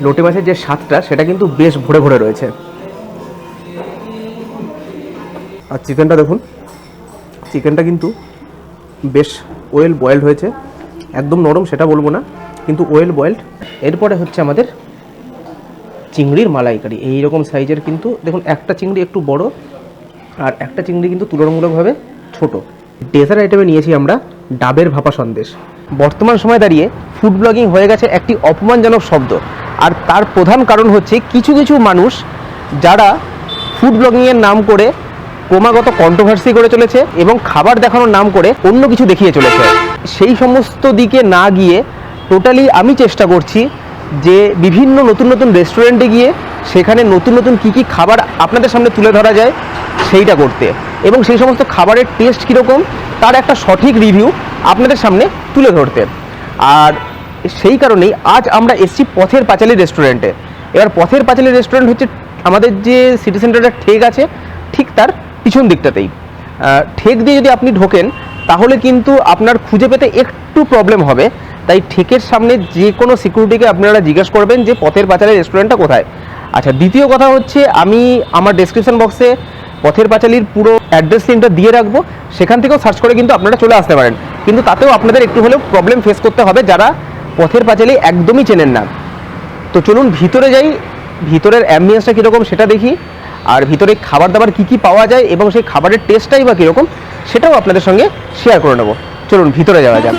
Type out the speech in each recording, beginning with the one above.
লোটে মাছের যে স্বাদটা সেটা কিন্তু বেশ ভরে ভরে রয়েছে। আর চিকেনটা দেখুন, চিকেনটা কিন্তু বেশ ওয়েল বয়েলড হয়েছে, একদম নরম সেটা বলবো না, কিন্তু ওয়েল বয়েলড। এরপরে হচ্ছে আমাদের চিংড়ির মালাইকারি, এইরকম সাইজের কিন্তু দেখুন, একটা চিংড়ি একটু বড় আর একটা চিংড়ি কিন্তু তুলনামূলকভাবে ছোট। ডেজার্ট আইটেমে নিয়েছি আমরা ডাবের ভাপা সন্দেশ। বর্তমান সময় দাঁড়িয়ে ফুড ব্লগিং হয়ে গেছে একটি অপমানজনক শব্দ, আর তার প্রধান কারণ হচ্ছে কিছু কিছু মানুষ যারা ফুড ব্লগিংয়ের নাম করে ক্রমাগত কন্ট্রোভার্সি করে চলেছে এবং খাবার দেখানোর নাম করে অন্য কিছু দেখিয়ে চলেছে। সেই সমস্ত দিকে না গিয়ে টোটালি আমি চেষ্টা করছি যে বিভিন্ন নতুন নতুন রেস্টুরেন্টে গিয়ে সেখানে নতুন নতুন কী কী খাবার আপনাদের সামনে তুলে ধরা যায় সেইটা করতে, এবং সেই সমস্ত খাবারের টেস্ট কীরকম তার একটা সঠিক রিভিউ আপনাদের সামনে তুলে ধরতে। আর সেই কারণেই আজ আমরা এসছি পথের পাঁচালী রেস্টুরেন্টে। এবার পথের পাঁচালী রেস্টুরেন্ট হচ্ছে আমাদের যে সিটি সেন্টারটা ঠেক আছে ঠিক তার পিছন দিকটাতেই। ঠেক দিয়ে যদি আপনি ঢোকেন তাহলে কিন্তু আপনার খুঁজে পেতে একটু প্রবলেম হবে, তাই ঠেকের সামনে যে কোনো সিকিউরিটিকে আপনারা জিজ্ঞেস করবেন যে পথের পাঁচালী রেস্টুরেন্টটা কোথায়। আচ্ছা, দ্বিতীয় কথা হচ্ছে আমি আমার ডেসক্রিপশন বক্সে পথের পাঁচালীর পুরো অ্যাড্রেস লিঙ্কটা দিয়ে রাখবো, সেখান থেকেও সার্চ করে কিন্তু আপনারা চলে আসতে পারেন, কিন্তু তাতেও আপনাদের একটু হলেও প্রবলেম ফেস করতে হবে যারা পথের পাঁচালী একদমই চেনেন না। তো চলুন ভিতরে যাই, ভিতরের অ্যাম্বিয়েন্সটা কীরকম সেটা দেখি, আর ভিতরে খাবার দাবার কী কী পাওয়া যায় এবং সেই খাবারের টেস্টটাই বা কীরকম সেটাও আপনাদের সঙ্গে শেয়ার করে নেব। চলুন ভিতরে যাওয়া যাক।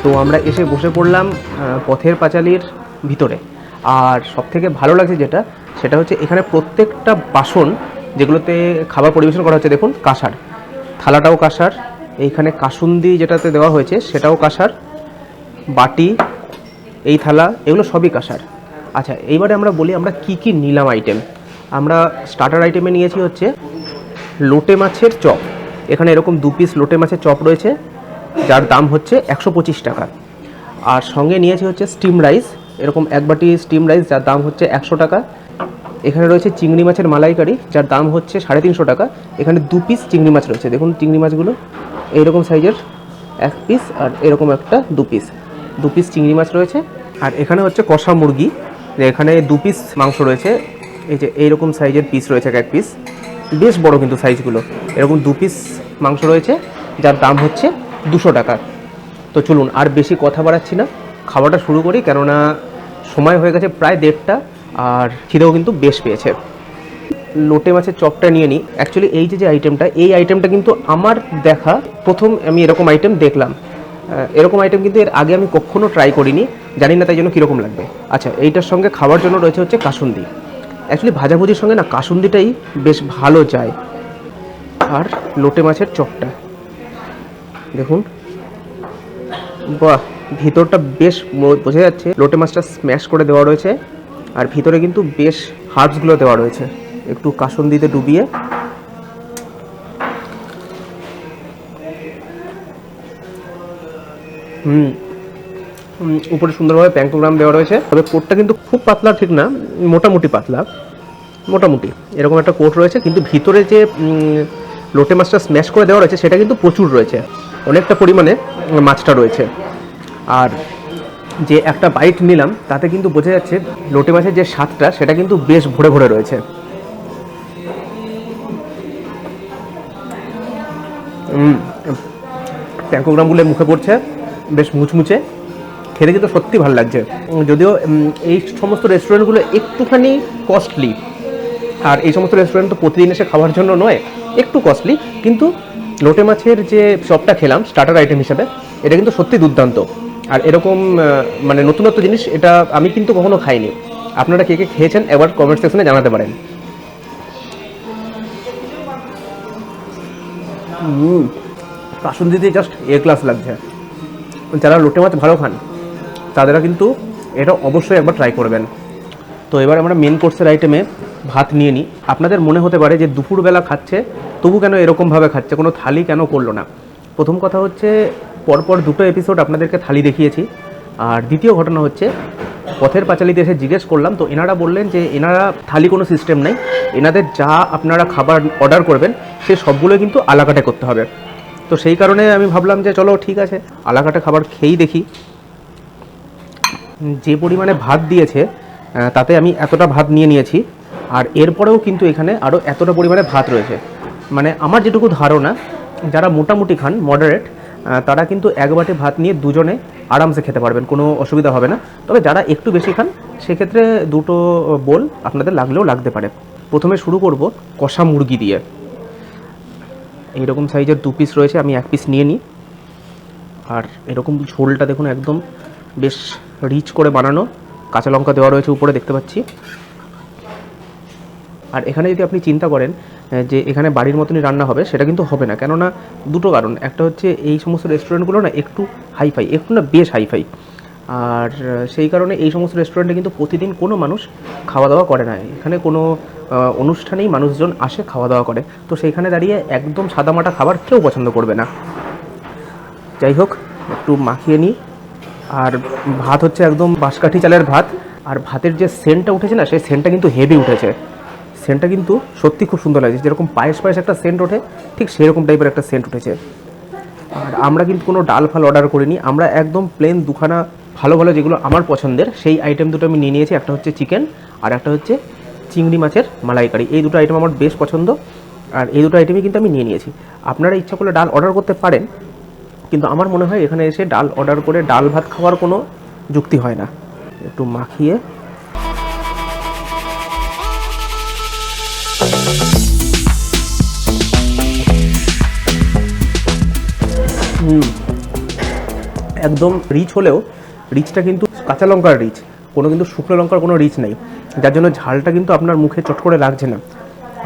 তো আমরা এসে বসে পড়লাম পথের পাঁচালীর ভিতরে। আর সবথেকে ভালো লাগছে যেটা, সেটা হচ্ছে এখানে প্রত্যেকটা বাসন যেগুলোতে খাবার পরিবেশন করা হচ্ছে, দেখুন কাঁসার, থালাটাও কাঁসার, এইখানে কাসুন্দি যেটাতে দেওয়া হয়েছে সেটাও কাঁসার, বাটি, এই থালা, এগুলো সবই কাঁসার। আচ্ছা, এইবারে আমরা বলি আমরা কি কি নিলাম আইটেম। আমরা স্টার্টার আইটেমে নিয়েছি হচ্ছে লোটে মাছের চপ। এখানে এরকম 2 পিস লোটে মাছের চপ রয়েছে যার দাম হচ্ছে 125 টাকা। আর সঙ্গে নিয়েছি হচ্ছে স্টিম রাইস, এরকম 1 বাটি স্টিম রাইস যার দাম হচ্ছে 100 টাকা। এখানে রয়েছে চিংড়ি মাছের মালাইকারি যার দাম হচ্ছে 350 টাকা। এখানে 2 পিস চিংড়ি মাছ রয়েছে, দেখুন চিংড়ি মাছগুলো এইরকম সাইজের 1 পিস, আর এরকম একটা 2 পিস চিংড়ি মাছ রয়েছে। আর এখানে হচ্ছে কষা মুরগি, এখানে 2 পিস মাংস রয়েছে, এই যে এইরকম সাইজের পিস রয়েছে 1 পিস, বেশ বড় কিন্তু সাইজগুলো। এরকম 2 পিস মাংস রয়েছে যার দাম হচ্ছে 200 টাকা। তো চলুন আর বেশি কথা বাড়াচ্ছি না, খাওয়াটা শুরু করি, কেননা সময় হয়ে গেছে প্রায় 1:30, আর খিদেও কিন্তু বেশ পেয়েছে। লোটে মাছের চপটা নিয়ে নিই। অ্যাকচুয়ালি এই যে আইটেমটা, এই আইটেমটা কিন্তু আমার দেখা প্রথম আমি এরকম আইটেম দেখলাম। এরকম আইটেম কিন্তু এর আগে আমি কখনো ট্রাই করিনি, জানি না তাই জন্য কীরকম লাগবে। আচ্ছা, এইটার সঙ্গে খাওয়ার জন্য রয়েছে হচ্ছে কাসুন্দি। অ্যাকচুয়ালি ভাজাভুজির সঙ্গে না কাসুন্দিটাই বেশ ভালো যায়। আর লোটে মাছের চপটা দেখুন, বাহ, ভিতরটা বেশ বোঝা যাচ্ছে লোটে মাছটা স্ম্যাশ করে দেওয়া রয়েছে, আর ভিতরে কিন্তু বেশ হার্বসগুলো দেওয়া রয়েছে একটু কাসুন্দিতে ডুবিয়ে। উপরে সুন্দরভাবে প্যাঙ্কোগ্রাম দেওয়া রয়েছে, তবে কোটটা কিন্তু খুব পাতলা ঠিক না, মোটামুটি পাতলা, মোটামুটি এরকম একটা কোট রয়েছে। কিন্তু ভিতরে যে লোটে মাছটা স্ম্যাশ করে দেওয়া রয়েছে সেটা কিন্তু প্রচুর রয়েছে, অনেকটা পরিমাণে মাছটা রয়েছে। আর যে একটা বাইট নিলাম তাতে কিন্তু বোঝা যাচ্ছে লোটে মাছের যে স্বাদটা সেটা কিন্তু বেশ ভরে ভরে রয়েছে। প্যাঙ্কোগ্রামগুলো মুখে পড়ছে, বেশ মুচমুচে, খেতে কিন্তু সত্যি ভালো লাগছে। যদিও এই সমস্ত রেস্টুরেন্টগুলো একটুখানি কস্টলি, আর এই সমস্ত রেস্টুরেন্ট তো প্রতিদিন এসে খাওয়ার জন্য নয়, একটু কস্টলি, কিন্তু লোটে মাছের যে চপটা খেলাম স্টার্টার আইটেম হিসেবে, এটা কিন্তু সত্যি দুর্দান্ত। আর এরকম মানে নতুনত্ব জিনিস এটা আমি কিন্তু কখনো খাইনি। আপনারা কে কে খেয়েছেন এবার কমেন্ট সেকশনে জানাতে পারেন। কাসুন্দিতে জাস্ট এ ক্লাস লাগছে। যারা লোটে মাছ ভালো খান তাদেরা কিন্তু এটা অবশ্যই একবার ট্রাই করবেন। তো এবার আমরা মেন কোর্সের আইটেমে ভাত নিয়ে নিই। আপনাদের মনে হতে পারে যে দুপুরবেলা খাচ্ছে তবু কেন এরকমভাবে খাচ্ছে, কোনো থালি কেন করলো না। প্রথম কথা হচ্ছে পরপর দুটো এপিসোড আপনাদেরকে থালি দেখিয়েছি। আর দ্বিতীয় ঘটনা হচ্ছে পথের পাঁচালীতে এসে জিজ্ঞেস করলাম, তো এনারা বললেন যে এনারা থালি কোনো সিস্টেম নেই, এনাদের যা আপনারা খাবার অর্ডার করবেন সে সবগুলো কিন্তু আলাকাটে করতে হবে। তো সেই কারণে আমি ভাবলাম যে চলো ঠিক আছে আলাকাটে খাবার খেয়েই দেখি। যে পরিমাণে ভাত দিয়েছে তাতে আমি এতটা ভাত নিয়ে নিয়েছি, আর এরপরেও কিন্তু এখানে আরও এতটা পরিমাণে ভাত রয়েছে। মানে আমার যেটুকু ধারণা যারা মোটামুটি খান মডারেট তারা কিন্তু এক বাটি ভাত নিয়ে দুজনে আরামসে খেতে পারবেন, কোনো অসুবিধা হবে না। তবে যারা একটু বেশি খান সেক্ষেত্রে দুটো বোল আপনাদের লাগলেও লাগতে পারে। প্রথমে শুরু করব কষা মুরগি দিয়ে। এইরকম সাইজের 2 পিস রয়েছে, আমি 1 পিস নিয়ে নিই। আর এরকম ঝোলটা দেখুন একদম বেশ রিচ করে বানানো, কাঁচা লঙ্কা দেওয়া রয়েছে উপরে দেখতে পাচ্ছি। আর এখানে যদি আপনি চিন্তা করেন যে এখানে বাড়ির মতনই রান্না হবে, সেটা কিন্তু হবে না। কেননা দুটো কারণ, একটা হচ্ছে এই সমস্ত রেস্টুরেন্টগুলো না একটু হাইফাই, একটু না বেশ হাইফাই। আর সেই কারণে এই সমস্ত রেস্টুরেন্টে কিন্তু প্রতিদিন কোনো মানুষ খাওয়া দাওয়া করে না। এখানে কোনো অনুষ্ঠানেই মানুষজন আসে খাওয়া দাওয়া করে, তো সেইখানে দাঁড়িয়ে একদম সাদামাটা খাবার কেউ পছন্দ করবে না। যাই হোক একটু মাখিয়ে নিই। আর ভাত হচ্ছে একদম বাঁশকাঠি চালের ভাত, আর ভাতের যে সেন্টটা উঠেছে না সেই সেন্টটা কিন্তু হেভি উঠেছে। সেন্টটা কিন্তু সত্যি খুব সুন্দর লাগছে, যেরকম পায়েস পায়েস একটা সেন্ট ওঠে ঠিক সেরকম টাইপের একটা সেন্ট উঠেছে। আর আমরা কিন্তু কোনো ডাল ফাল অর্ডার করিনি, আমরা একদম প্লেন দুখানা ভালো ভালো যেগুলো আমার পছন্দের সেই আইটেম দুটো আমি নিয়ে নিয়েছি। একটা হচ্ছে চিকেন আর একটা হচ্ছে চিংড়ি মাছের মালাইকারি। এই দুটো আইটেম আমার বেশ পছন্দ, আর এই দুটো আইটেমই কিন্তু আমি নিয়ে নিয়েছি। আপনারা ইচ্ছা করলে ডাল অর্ডার করতে পারেন, কিন্তু আমার মনে হয় এখানে এসে ডাল অর্ডার করে ডাল ভাত খাওয়ার কোনো যুক্তি হয় না। একটু মাখিয়ে একদম রিচ হলেও রিচটা কিন্তু কাঁচা লঙ্কার রিচ, কোনো কিন্তু শুকনো লঙ্কার কোনো রিচ নেই, যার জন্য ঝালটা কিন্তু আপনার মুখে চট করে লাগছে না।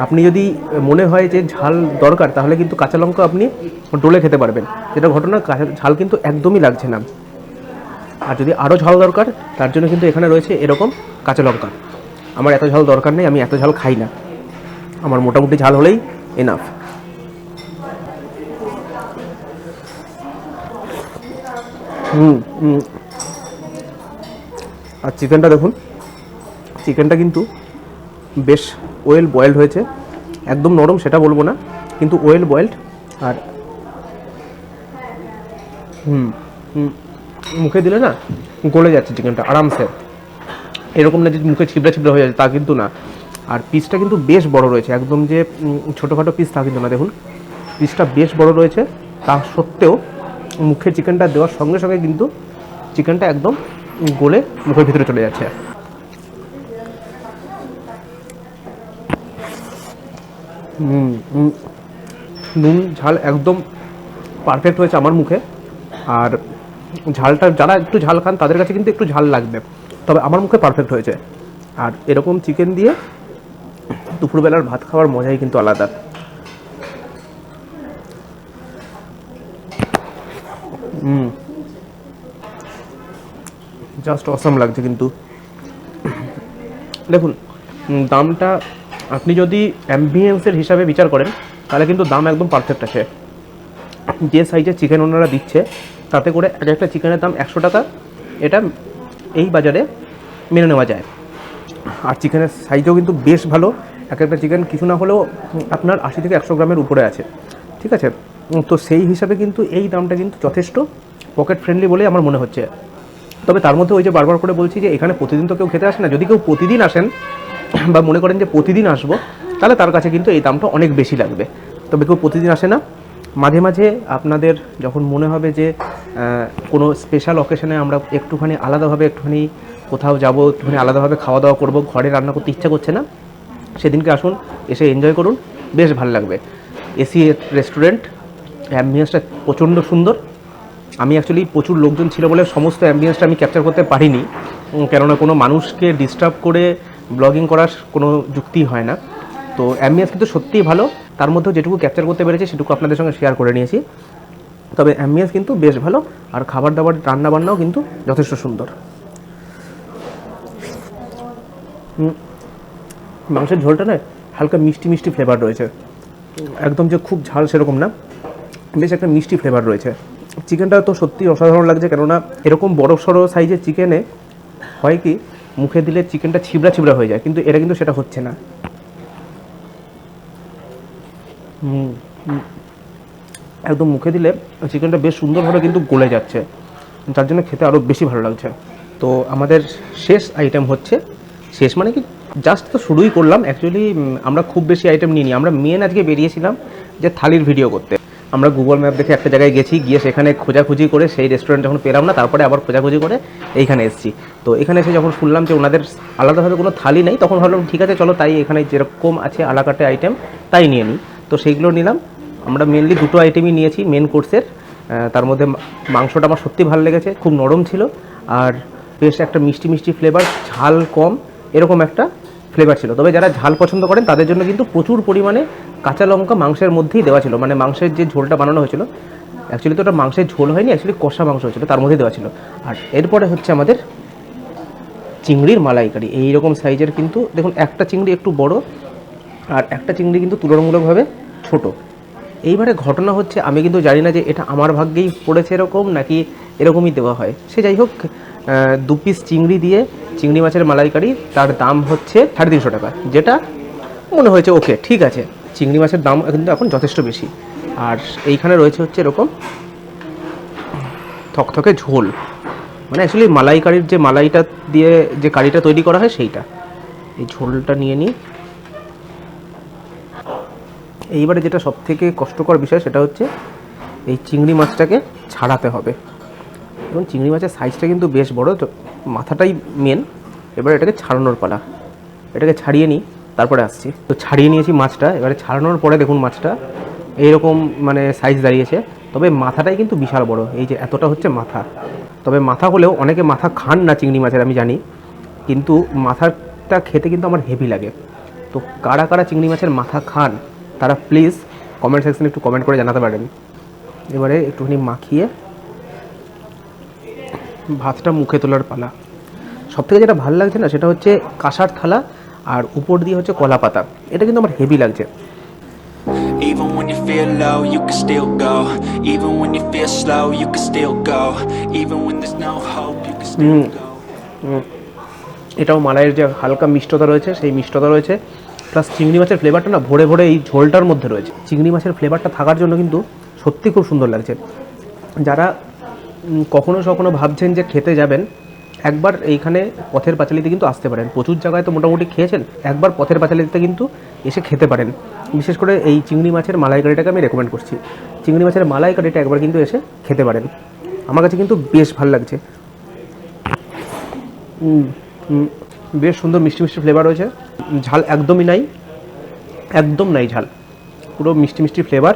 আপনি যদি মনে হয় যে ঝাল দরকার তাহলে কিন্তু কাঁচা লঙ্কা আপনি ডলে খেতে পারবেন, যেটা ঘটনা ঝাল কিন্তু একদমই লাগছে না। আর যদি আরও ঝাল দরকার তার জন্য কিন্তু এখানে রয়েছে এরকম কাঁচা লঙ্কা। আমার এত ঝাল দরকার নেই, আমি এত ঝাল খাই না, আমার মোটামুটি ঝাল হলেই এনাফ। আর চিকেনটা দেখুন, চিকেনটা কিন্তু বেশ ওয়েল বয়েলড হয়েছে, একদম নরম সেটা বলবো না, কিন্তু ওয়েল বয়েলড। আর মুখে দিলে না গলে যাচ্ছে চিকেনটা আরামসে, এরকম না যে মুখে ছিবড়া ছিবড়া হয়ে যাচ্ছে তা কিন্তু না। আর পিসটা কিন্তু বেশ বড় রয়েছে, একদম যে ছোটোখাটো পিস তা কিন্তু না, দেখুন পিসটা বেশ বড় রয়েছে। তা সত্ত্বেও মুখে চিকেনটা দেওয়ার সঙ্গে সঙ্গে কিন্তু চিকেনটা একদম গলে মুখের ভিতরে চলে যাচ্ছে। নুন ঝাল একদম পারফেক্ট হয়েছে আমার মুখে। আর ঝালটা যারা একটু ঝাল খান তাদের কাছে কিন্তু একটু ঝাল লাগবে, তবে আমার মুখে পারফেক্ট হয়েছে। আর এরকম চিকেন দিয়ে দুপুরবেলার ভাত খাওয়ার মজাই কিন্তু আলাদা। জাস্ট অসাম লাগছে কিন্তু। দেখুন দামটা আপনি যদি অ্যাম্বিয়েন্সের হিসাবে বিচার করেন তাহলে কিন্তু দাম একদম পারফেক্ট আছে। যে সাইজের চিকেন ওনারা দিচ্ছে তাতে করে এক একটা চিকেনের দাম 100 টাকা, এটা এই বাজারে মেনে নেওয়া যায়। আর চিকেনের সাইজও কিন্তু বেশ ভালো, এক একটা চিকেন কিছু না হলেও আপনার 80 থেকে 100 গ্রামের উপরে আছে, ঠিক আছে। তো সেই হিসাবে কিন্তু এই দামটা কিন্তু যথেষ্ট পকেট ফ্রেন্ডলি বলে আমার মনে হচ্ছে। তবে তার মধ্যে ওই যে বারবার করে বলছি যে এখানে প্রতিদিন তো কেউ খেতে আসে না, যদি কেউ প্রতিদিন আসেন বা মনে করেন যে প্রতিদিন আসবো তাহলে তার কাছে কিন্তু এই দামটা অনেক বেশি লাগবে। তবে কেউ প্রতিদিন আসে না, মাঝে মাঝে আপনাদের যখন মনে হবে যে কোনো স্পেশাল অকেশনে আমরা একটুখানি আলাদাভাবে একটুখানি কোথাও যাব, একটুখানি আলাদাভাবে খাওয়া দাওয়া করবো, ঘরে রান্না করতে ইচ্ছা করছে না, সেদিনকে আসুন, এসে এনজয় করুন, বেশ ভালো লাগবে। এসি রেস্টুরেন্ট, অ্যাম্বিয়েন্সটা প্রচণ্ড সুন্দর। আমি অ্যাকচুয়ালি প্রচুর লোকজন ছিল বলে সমস্ত অ্যাম্বিয়েন্সটা আমি ক্যাপচার করতে পারিনি, কেননা কোনো মানুষকে ডিস্টার্ব করে ব্লগিং করার কোনো যুক্তি হয় না। তো অ্যাম্বিয়েন্স কিন্তু সত্যিই ভালো, তার মধ্যেও যেটুকু ক্যাপচার করতে পেরেছি সেটুকু আপনাদের সঙ্গে শেয়ার করে নিয়েছি। তবে অ্যাম্বিয়েন্স কিন্তু বেশ ভালো, আর খাবার দাবার রান্নাবান্নাও কিন্তু যথেষ্ট সুন্দর। মাংসের ঝোলটা না হালকা মিষ্টি মিষ্টি ফ্লেভার রয়েছে, একদম যে খুব ঝাল সেরকম না, বেশ একটা মিষ্টি ফ্লেভার রয়েছে। চিকেনটা তো সত্যি অসাধারণ লাগছে, কেননা এরকম বড় সড়ো সাইজের চিকেনে হয় কি মুখে দিলে চিকেনটা ছিবড়া ছিবড়া হয়ে যায়, কিন্তু এটা কিন্তু সেটা হচ্ছে না। একদম মুখে দিলে চিকেনটা বেশ সুন্দরভাবে কিন্তু গলে যাচ্ছে, যার জন্য খেতে আরও বেশি ভালো লাগছে। তো আমাদের শেষ আইটেম হচ্ছে, শেষ মানে কি জাস্ট তো শুরুই করলাম, অ্যাকচুয়ালি আমরা খুব বেশি আইটেম নিয়ে নিই। আমরা মেন আজকে বেরিয়েছিলাম যে থালির ভিডিও করতে। আমরা গুগল ম্যাপ দেখে একটা জায়গায় গেছি, গিয়ে সেখানে খোঁজাখুঁজি করে সেই রেস্টুরেন্ট যখন পেলাম না, তারপরে আবার খোঁজাখুঁজি করে এইখানে এসেছি। তো এখানে এসে যখন শুনলাম যে ওনাদের আলাদাভাবে কোনো থালি নেই, তখন ভাবলাম ঠিক আছে চলো তাই এখানে যেরকম আছে আলাকাটে আইটেম তাই নিয়ে নিই। তো সেইগুলো নিলাম। আমরা মেনলি দুটো আইটেমই নিয়েছি মেন কোর্সের। তার মধ্যে মাংসটা আমার সত্যি ভালো লেগেছে, খুব নরম ছিল আর বেশ একটা মিষ্টি মিষ্টি ফ্লেভার, ঝাল কম এরকম একটা ফ্লেভার ছিল। তবে যারা ঝাল পছন্দ করেন তাদের জন্য কিন্তু প্রচুর পরিমাণে কাঁচা লঙ্কা মাংসের মধ্যেই দেওয়া ছিল, মানে মাংসের যে ঝোলটা বানানো হয়েছিল, অ্যাকচুয়ালি তো ওটা মাংসের ঝোল হয়নি, অ্যাকচুয়ালি কষা মাংস হয়েছিল, তার মধ্যে দেওয়া ছিল। আর এরপরে হচ্ছে আমাদের চিংড়ির মালাইকারি, এইরকম সাইজের কিন্তু দেখুন, একটা চিংড়ি একটু বড় আর একটা চিংড়ি কিন্তু তুলনামূলকভাবে ছোট। এইবারে ঘটনা হচ্ছে আমি কিন্তু জানি না যে এটা আমার ভাগ্যেই পড়েছে এরকম নাকি এরকমই দেওয়া হয়, সে যাই হোক 2 পিস চিংড়ি দিয়ে চিংড়ি মাছের মালাইকারি, তার দাম হচ্ছে 350 টাকা, যেটা মনে হয়েছে ওকে ঠিক আছে। চিংড়ি মাছের দাম কিন্তু এখন যথেষ্ট বেশি। আর এইখানে রয়েছে হচ্ছে এরকম থকথকে ঝোল, মানে অ্যাকচুয়ালি মালাইকারির যে মালাইটা দিয়ে যে কারিটা তৈরি করা হয় সেইটা। এই ঝোলটা নিয়ে নিই। এইবারে যেটা সবথেকে কষ্টকর বিষয় সেটা হচ্ছে এই চিংড়ি মাছটাকে ছাড়াতে হবে। এবং চিংড়ি মাছের সাইজটা কিন্তু বেশ বড়, তো মাথাটাই মেন। এবার এটাকে ছাড়ানোর পালা, এটাকে ছাড়িয়ে নিই তারপরে আসছি। তো ছাড়িয়ে নিয়েছি মাছটা, এবারে ছাড়ানোর পরে দেখুন মাছটা এইরকম মানে সাইজ দাঁড়িয়েছে। তবে মাথাটাই কিন্তু বিশাল বড়, এই যে এতটা হচ্ছে মাথা। তবে মাথা হলেও অনেকে মাথা খান না চিংড়ি মাছের আমি জানি, কিন্তু মাথাটা খেতে কিন্তু আমার হেভি লাগে। তো কারা কারা চিংড়ি মাছের মাথা খান তারা প্লিজ কমেন্ট সেকশনে একটু কমেন্ট করে জানাতে পারেন। এবারে একটুখানি মাখিয়ে ভাতটা মুখে তোলার পালা। সবথেকে যেটা ভালো লাগছে না সেটা হচ্ছে কাঁসার থালা আর উপর দিয়ে হচ্ছে কলা পাতা, এটা কিন্তু আমার হেভি লাগছে। Even when you feel low, you can still go. Even when you feel slow, you can still go. Even when there's no hope, you can still go. এটাও মালাইয়ের যে হালকা মিষ্টতা রয়েছে সেই মিষ্টতা রয়েছে, প্লাস চিংড়ি মাছের ফ্লেভারটা না ভরে ভরে এই ঝোলটার মধ্যে রয়েছে। চিংড়ি মাছের ফ্লেভারটা থাকার জন্য কিন্তু সত্যি খুব সুন্দর লাগছে। যারা কখনো কখনো ভাবছেন যে খেতে যাবেন, একবার এইখানে পথের পাঁচালিতে কিন্তু আসতে পারেন। প্রচুর জায়গায় তো মোটামুটি খেয়েছেন, একবার পথের পাঁচালিতে কিন্তু এসে খেতে পারেন। বিশেষ করে এই চিংড়ি মাছের মালাইকারিটাকে আমি রেকমেন্ড করছি। চিংড়ি মাছের মালাইকারিটা একবার কিন্তু এসে খেতে পারেন, আমার কাছে কিন্তু বেশ ভালো লাগছে। বেশ সুন্দর মিষ্টি মিষ্টি ফ্লেভার রয়েছে, ঝাল একদমই নাই, একদম নাই ঝাল, পুরো মিষ্টি মিষ্টি ফ্লেভার।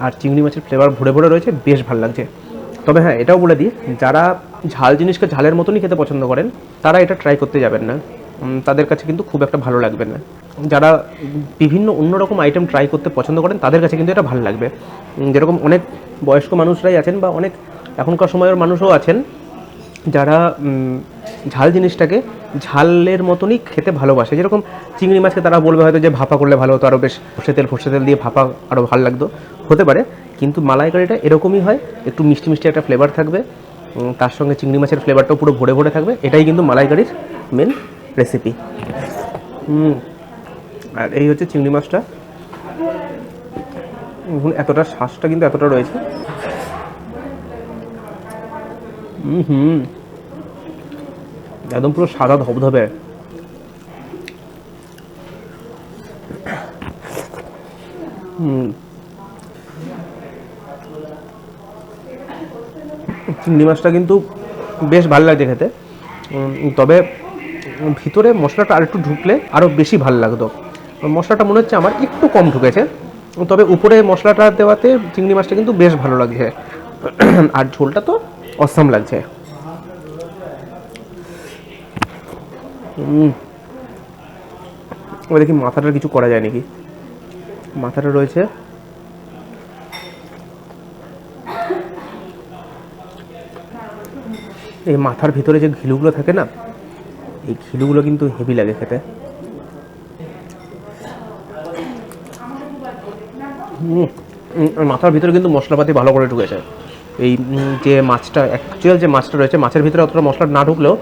আর চিংড়ি মাছের ফ্লেভার ভরে ভরে রয়েছে, বেশ ভালো লাগছে। তবে হ্যাঁ, এটাও বলে দিই, যারা ঝাল জিনিসকে ঝালের মতনই খেতে পছন্দ করেন তারা এটা ট্রাই করতে যাবেন না, তাদের কাছে কিন্তু খুব একটা ভালো লাগবে না। যারা বিভিন্ন অন্যরকম আইটেম ট্রাই করতে পছন্দ করেন তাদের কাছে কিন্তু এটা ভালো লাগবে। যেরকম অনেক বয়স্ক মানুষরাই আছেন বা অনেক এখনকার সময়ের মানুষও আছেন যারা ঝাল জিনিসটাকে ঝালের মতনই খেতে ভালোবাসে। যেরকম চিংড়ি মাছকে তারা বলবে হয়তো যে ভাপা করলে ভালো হতো, আরও বেশ সর্ষে তেল দিয়ে ভাপা আরও ভালো লাগতো, হতে পারে। কিন্তু মালাইকারিটা এরকমই হয়, একটু মিষ্টি মিষ্টি একটা ফ্লেভার থাকবে, তার সঙ্গে চিংড়ি মাছের ফ্লেভারটাও পুরো ভরে ভরে থাকবে। এটাই কিন্তু মালাইকারির মেন রেসিপি। আর এই হচ্ছে চিংড়ি মাছটা, এতটা শ্বাসটা কিন্তু এতটা রয়েছে। একদম পুরো সাদা ধবধবে। চিংড়ি মাছটা কিন্তু বেশ ভালো লাগছে খেতে, তবে ভিতরে মশলাটা আর একটু ঢুকলে আরও বেশি ভালো লাগতো। মশলাটা মনে হচ্ছে আমার একটু কম ঢুকেছে, তবে উপরে মশলাটা দেওয়াতে চিংড়ি মাছটা কিন্তু বেশ ভালো লাগছে। আর ঝোলটা তো অসাম লাগছে। এবার দেখি মাথাটার কিছু করা যায় নাকি। মাথাটা রয়েছে, এই মাথার ভিতরে যে ঘিলুগুলো থাকে না, এই ঘিলুগুলো কিন্তু হেভি লাগে খেতে। মাথার ভিতরে কিন্তু মশলাপাতি ভালো করে ঢুকেছে। এই যে মাছটা, অ্যাকচুয়াল যে মাছটা রয়েছে, মাছের ভিতরে অতটা মশলা না ঢুকলেও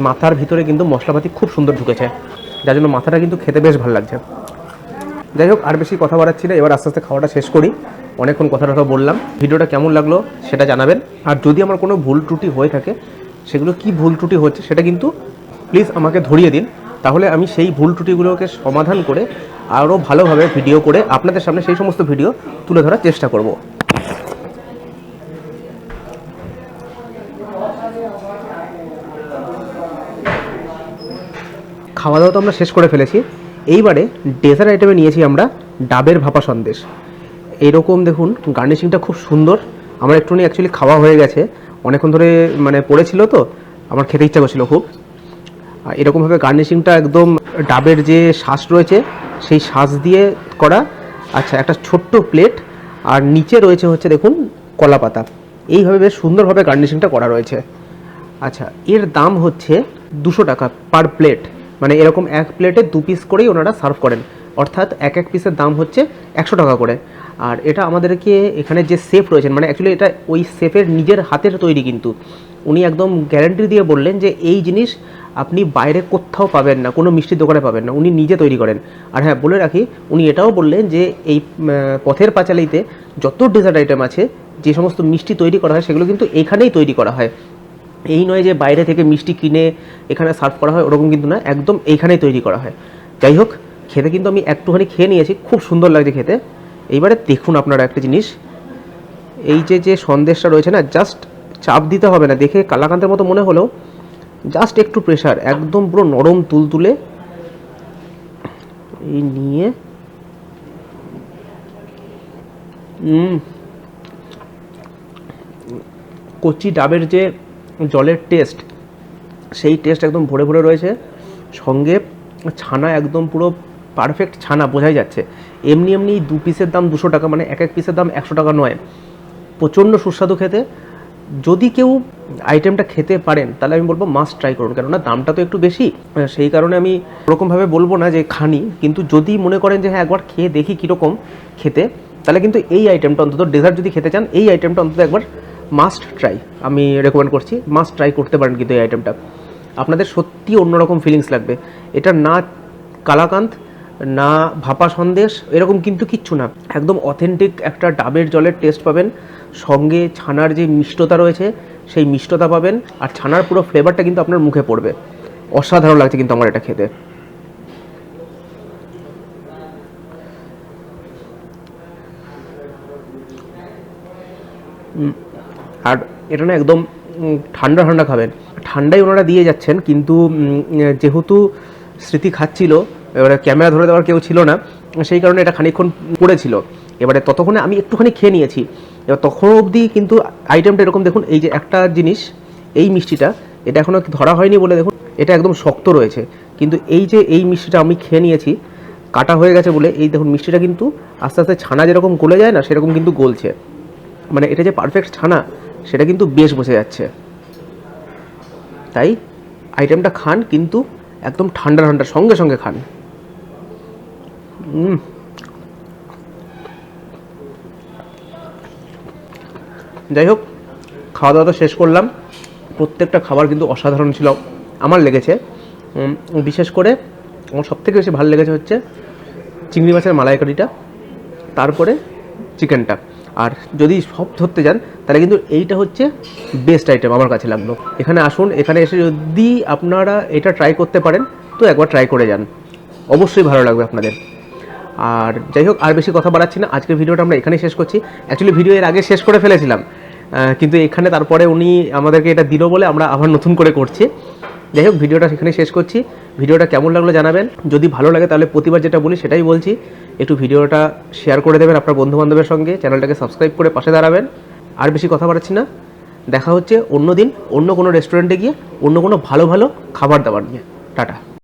মাথার ভিতরে কিন্তু মশলাপাতি খুব সুন্দর ঢুকেছে, যার জন্য মাথাটা কিন্তু খেতে বেশ ভালো লাগছে। যাই হোক, আর বেশি কথা বাড়াচ্ছি না, এবার আস্তে আস্তে খাওয়াটা শেষ করি। অনেকক্ষণ কথাটা বললাম। ভিডিওটা কেমন লাগলো সেটা জানাবেন, আর যদি আমার কোনো ভুল ত্রুটি হয়ে থাকে, সেগুলো কি ভুল ত্রুটি হচ্ছে সেটা কিন্তু প্লিজ আমাকে ধরিয়ে দিন, তাহলে আমি সেই ভুল ত্রুটিগুলোকে সমাধান করে আরও ভালোভাবে ভিডিও করে আপনাদের সামনে সেই সমস্ত ভিডিও তুলে ধরার চেষ্টা করব। খাওয়া দাওয়া তো আমরা শেষ করে ফেলেছি। এইবারে ডেজার্ট আইটেমে নিয়েছি আমরা ডাবের ভাপা সন্দেশ। এরকম দেখুন, গার্নিশিংটা খুব সুন্দর। আমার একটুখানি অ্যাকচুয়ালি খাওয়া হয়ে গেছে, অনেকক্ষণ ধরে মানে পড়েছিল তো, আমার খেতে ইচ্ছা করছিল খুব। এরকমভাবে গার্নিশিংটা একদম ডাবের যে শ্বাস রয়েছে সেই শ্বাস দিয়ে করা। আচ্ছা, একটা ছোট্ট প্লেট, আর নিচে রয়েছে হচ্ছে দেখুন কলা পাতা। এইভাবে বেশ সুন্দরভাবে গার্নিশিংটা করা রয়েছে। আচ্ছা, এর দাম হচ্ছে 200 টাকা পার প্লেট, মানে এরকম এক প্লেটে 2 পিস করেই ওনারা সার্ভ করেন, অর্থাৎ এক এক পিসের দাম হচ্ছে 100 টাকা করে। আর এটা আমাদেরকে এখানে যে শেফ রয়েছেন, মানে অ্যাকচুয়ালি এটা ওই শেফের নিজের হাতের তৈরি, কিন্তু উনি একদম গ্যারান্টি দিয়ে বললেন যে এই জিনিস আপনি বাইরে কোথাও পাবেন না, কোনো মিষ্টির দোকানে পাবেন না, উনি নিজে তৈরি করেন। আর হ্যাঁ, বলে রাখি, উনি এটাও বললেন যে এই পথের পাঁচালীতে যত ডেজার্ট আইটেম আছে, যে সমস্ত মিষ্টি তৈরি করা হয়, সেগুলো কিন্তু এখানেই তৈরি করা হয়। এই নয় যে বাইরে থেকে মিষ্টি কিনে এখানে সার্ভ করা হয়, ওরকম কিন্তু না, একদম এইখানেই তৈরি করা হয়। যাই হোক, খেতে কিন্তু আমি একটুখানি খেয়ে নিয়েছি, খুব সুন্দর লাগছে খেতে। এইবারে দেখুন আপনারা একটা জিনিস, এই যে সন্দেশটা রয়েছে না, জাস্ট চাপ দিতে হবে না, দেখে কালাকান্তের মতো মনে হলেও জাস্ট একটু প্রেশার, একদম পুরো নরম তুলতুলে এই নিয়ে কচি ডাবের যে জলের টেস্ট, সেই টেস্ট একদম ভরে ভরে রয়েছে। সঙ্গে ছানা একদম পুরো পারফেক্ট ছানা, বোঝাই যাচ্ছে। এমনি 2 পিসের দাম 200 টাকা, মানে এক এক পিসের দাম 100 টাকা নয়। প্রচণ্ড সুস্বাদু খেতে। যদি কেউ আইটেমটা খেতে পারেন তাহলে আমি বলবো মাস্ট ট্রাই করুন, কেননা দামটা তো একটু বেশি, সেই কারণে আমি ওরকমভাবে বলবো না যে খানি, কিন্তু যদি মনে করেন যে হ্যাঁ একবার খেয়ে দেখি কীরকম খেতে, তাহলে কিন্তু এই আইটেমটা অন্তত, ডেজার্ট যদি খেতে চান, এই আইটেমটা অন্তত একবার মাস্ট ট্রাই আমি রেকমেন্ড করছি। মাস্ট ট্রাই করতে পারেন কিন্তু এই আইটেমটা, আপনাদের সত্যি অন্যরকম ফিলিংস লাগবে। এটা না কালাকান্দ, না ভাপা সন্দেশ, এরকম কিন্তু কিচ্ছু না, একদম অথেন্টিক একটা ডাবের জলের টেস্ট পাবেন। সঙ্গে ছানার যে মিষ্টতা রয়েছে সেই মিষ্টতা পাবেন, আর ছানার পুরো ফ্লেভারটা কিন্তু আপনার মুখে পড়বে। অসাধারণ লাগছে কিন্তু আমার এটা খেতে। আর এটা না একদম ঠান্ডা ঠান্ডা খাবেন, ঠান্ডাই ওনারা দিয়ে যাচ্ছেন। কিন্তু যেহেতু স্মৃতি খাচ্ছিল, এবারে ক্যামেরা ধরে দেওয়ার কেউ ছিল না, সেই কারণে এটা খানিকক্ষণ পড়েছিল। এবারে ততক্ষণে আমি একটুখানি খেয়ে নিয়েছি। এবার তখন অবধি কিন্তু আইটেমটা এরকম দেখুন, এই যে একটা জিনিস, এই মিষ্টিটা, এটা এখনও ধরা হয়নি বলে দেখুন এটা একদম শক্ত রয়েছে, কিন্তু এই যে এই মিষ্টিটা আমি খেয়ে নিয়েছি, কাটা হয়ে গেছে বলে এই দেখুন মিষ্টিটা কিন্তু আস্তে আস্তে ছানা যেরকম গলে যায় না, সেরকম কিন্তু গলছে। মানে এটা যে পারফেক্ট ছানা সেটা কিন্তু বেশ বোঝা যাচ্ছে। তাই আইটেমটা খান, কিন্তু একদম ঠান্ডা ঠান্ডা সঙ্গে সঙ্গে খান। যাই হোক, খাওয়া দাওয়া তো শেষ করলাম। প্রত্যেকটা খাবার কিন্তু অসাধারণ ছিল আমার লেগেছে। বিশেষ করে আমার সবথেকে বেশি ভালো লেগেছে হচ্ছে চিংড়ি মাছের মালাইকারিটা, তারপরে চিকেনটা। আর যদি সব ধরতে যান তাহলে কিন্তু এইটা হচ্ছে বেস্ট আইটেম আমার কাছে লাগলো। এখানে আসুন, এখানে এসে যদি আপনারা এটা ট্রাই করতে পারেন তো একবার ট্রাই করে যান, অবশ্যই ভালো লাগবে আপনাদের। আর যাই হোক, আর বেশি কথা বাড়াচ্ছি না, আজকের ভিডিওটা আমরা এখানেই শেষ করছি। অ্যাকচুয়ালি ভিডিও এর আগে শেষ করে ফেলেছিলাম, কিন্তু এখানে তারপরে উনি আমাদেরকে এটা দিল বলে আমরা আবার নতুন করে করছি। যাই হোক, ভিডিওটা সেখানেই শেষ করছি। ভিডিওটা কেমন লাগলো জানাবেন, যদি ভালো লাগে তাহলে প্রতিবার যেটা বলি সেটাই বলছি, একটু ভিডিওটা শেয়ার করে দেবেন আপনার বন্ধুবান্ধবের সঙ্গে, চ্যানেলটাকে সাবস্ক্রাইব করে পাশে দাঁড়াবেন। আর বেশি কথা বাড়াচ্ছি না, দেখা হচ্ছে অন্য দিন অন্য কোনো রেস্টুরেন্টে গিয়ে অন্য কোনো ভালো ভালো খাবার দাবার নিয়ে। টাটা।